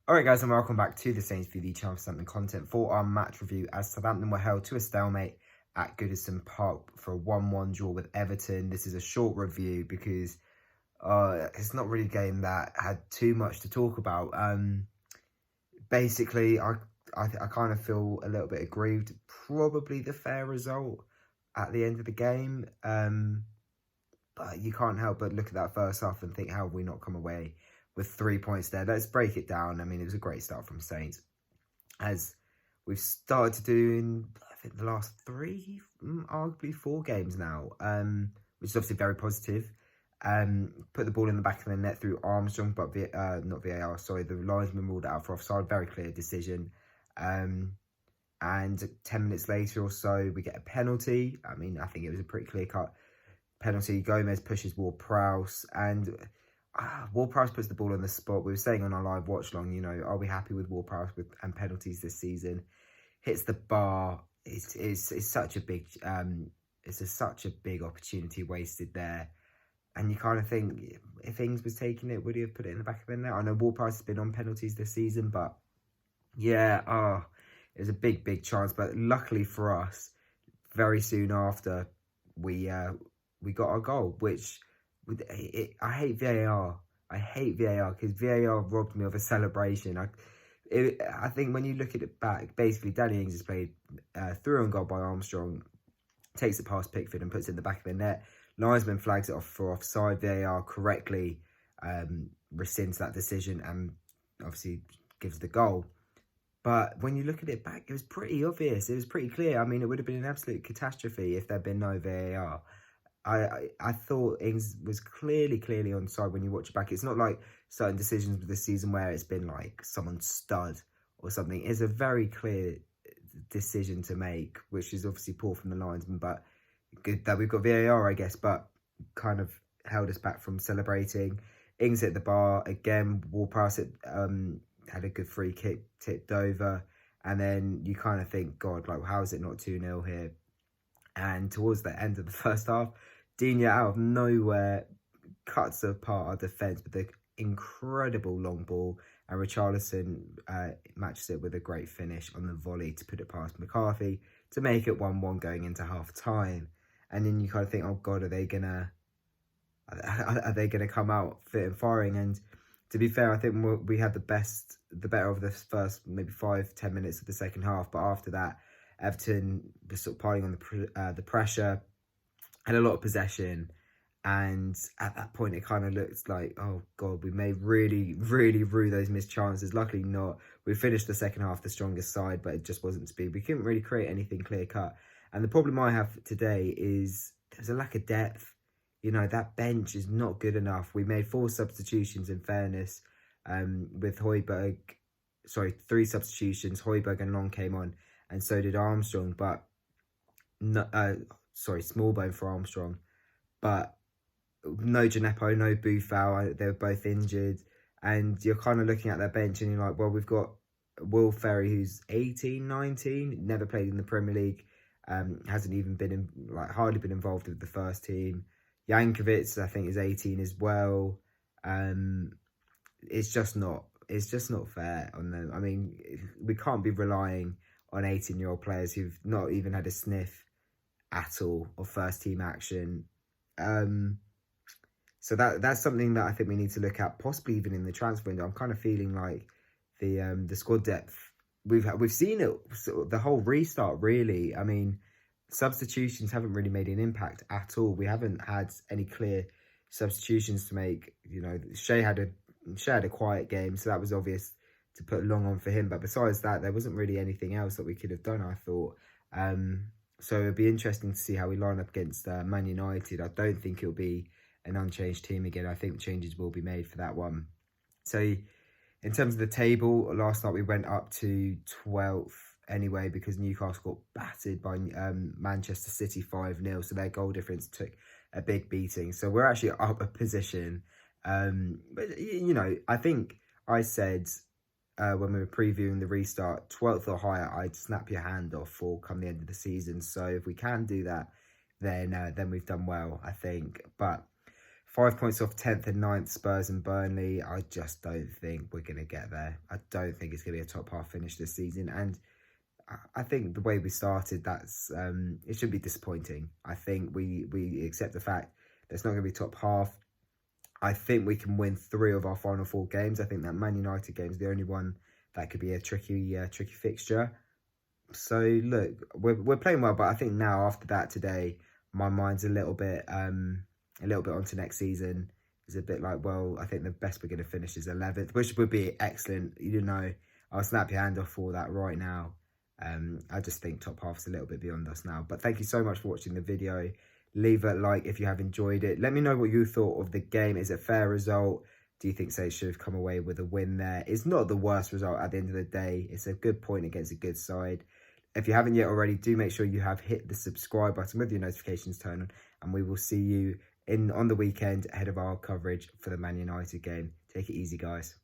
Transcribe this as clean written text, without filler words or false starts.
Alright guys, and welcome back to the Saints View, the channel for Southampton content for our match review as Southampton were held to a stalemate at Goodison Park for a 1-1 draw with Everton. This is a short review because it's not really a game that had too much to talk about. Basically, I kind of feel a little bit aggrieved. Probably the fair result at the end of the game. But you can't help but look at that first half and think, how have we not come away with 3 points there? Let's break it down. I mean, it was a great start from Saints, as we've started to do in, I think, the last three, arguably 4 games now, which is obviously very positive. Put the ball in the back of the net through Armstrong, but not VAR, sorry, the linesman ruled it out for offside. Very clear decision. And 10 minutes later or so, we get a penalty. I mean, I think it was a pretty clear-cut penalty. Gomez pushes Ward-Prowse, and Ward-Prowse puts the ball on the spot. We were saying on our live watch long, are we happy with Ward-Prowse and penalties this season? Hits the bar. It's such a big such a big opportunity wasted there. And you kind of think, if Ings was taking it, would he have put it in the back of the net? I know Ward-Prowse has been on penalties this season, but yeah, it was a big chance. But luckily for us, very soon after, we got our goal, which I hate VAR. I hate VAR because VAR robbed me of a celebration. I think when you look at it back, basically Danny Ings has played through on goal by Armstrong, takes it past Pickford and puts it in the back of the net. Linesman flags it off for offside. VAR correctly rescinds that decision and obviously gives the goal. But when you look at it back, it was pretty obvious. It was pretty clear. I mean, it would have been an absolute catastrophe if there'd been no VAR. I thought Ings was clearly onside when you watch it back. It's not like certain decisions with this season where it's been like someone's stud or something. It's a very clear decision to make, which is obviously poor from the linesman, but good that we've got VAR, I guess, but kind of held us back from celebrating. Ings hit the bar again. Ward-Prowse had a good free kick, tipped over, and then you kind of think, God, like, how is it not 2-0 here? And towards the end of the first half, Digne out of nowhere cuts apart our defence with an incredible long ball, and Richarlison matches it with a great finish on the volley to put it past McCarthy to make it 1-1 going into half time. And then you kind of think, oh God, are they gonna come out fit and firing? And to be fair, I think we had the better of the first maybe 5-10 minutes of the second half, but after that, Everton was sort of piling on the pressure, had a lot of possession, and at that point it kind of looked like, oh God, we may really rue those missed chances. Luckily not. We finished the second half the strongest side, but it just wasn't to be. We couldn't really create anything clear cut. And the problem I have today is there's a lack of depth. That bench is not good enough. We made 4 substitutions in fairness, with Højbjerg. Sorry, 3 substitutions. Højbjerg and Long came on, and so did Armstrong, but no, Smallbone for Armstrong, but no Djenepo, no Boufal. They were both injured, and you're kind of looking at their bench and you're like, well, we've got Will Ferry, who's 18, 19, never played in the Premier League, hasn't even been hardly been involved with the first team. Jankovic, I think, is 18 as well. It's just not fair on them. I mean, we can't be relying on 18-year-old players who've not even had a sniff at all of first team action. So that's something that I think we need to look at, possibly even in the transfer window. I'm kind of feeling like the squad depth, we've seen it sort of the whole restart, really. I mean, substitutions haven't really made an impact at all. We haven't had any clear substitutions to make. Shea had a quiet game, so that was obvious to put Long on for him. But besides that, there wasn't really anything else that we could have done, I thought. So it'll be interesting to see how we line up against Man United. I don't think it'll be an unchanged team again. I think changes will be made for that one. So in terms of the table, last night we went up to 12th anyway, because Newcastle got battered by Manchester City 5-0. So their goal difference took a big beating. So we're actually up a position. But, I think I said when we were previewing the restart, 12th or higher, I'd snap your hand off for come the end of the season. So if we can do that, then we've done well, I think. But 5 points off 10th and 9th Spurs and Burnley. I just don't think we're going to get there. I don't think it's going to be a top half finish this season. And I think the way we started, that's it should be disappointing. I think we accept the fact that it's not going to be top half. I think we can win 3 of our final 4 games. I think that Man United game is the only one that could be a tricky fixture. So look, we're playing well, but I think now after that today, my mind's a little bit onto next season. It's a bit like, well, I think the best we're going to finish is 11th, which would be excellent. You know, I'll snap your hand off for that right now. I just think top half's a little bit beyond us now. But thank you so much for watching the video. Leave a like if you have enjoyed it. Let me know what you thought of the game. Is it a fair result? Do you think Saints should have come away with a win there? It's not the worst result at the end of the day. It's a good point against a good side. If you haven't yet already, do make sure you have hit the subscribe button with your notifications turned on. And we will see you on the weekend ahead of our coverage for the Man United game. Take it easy, guys.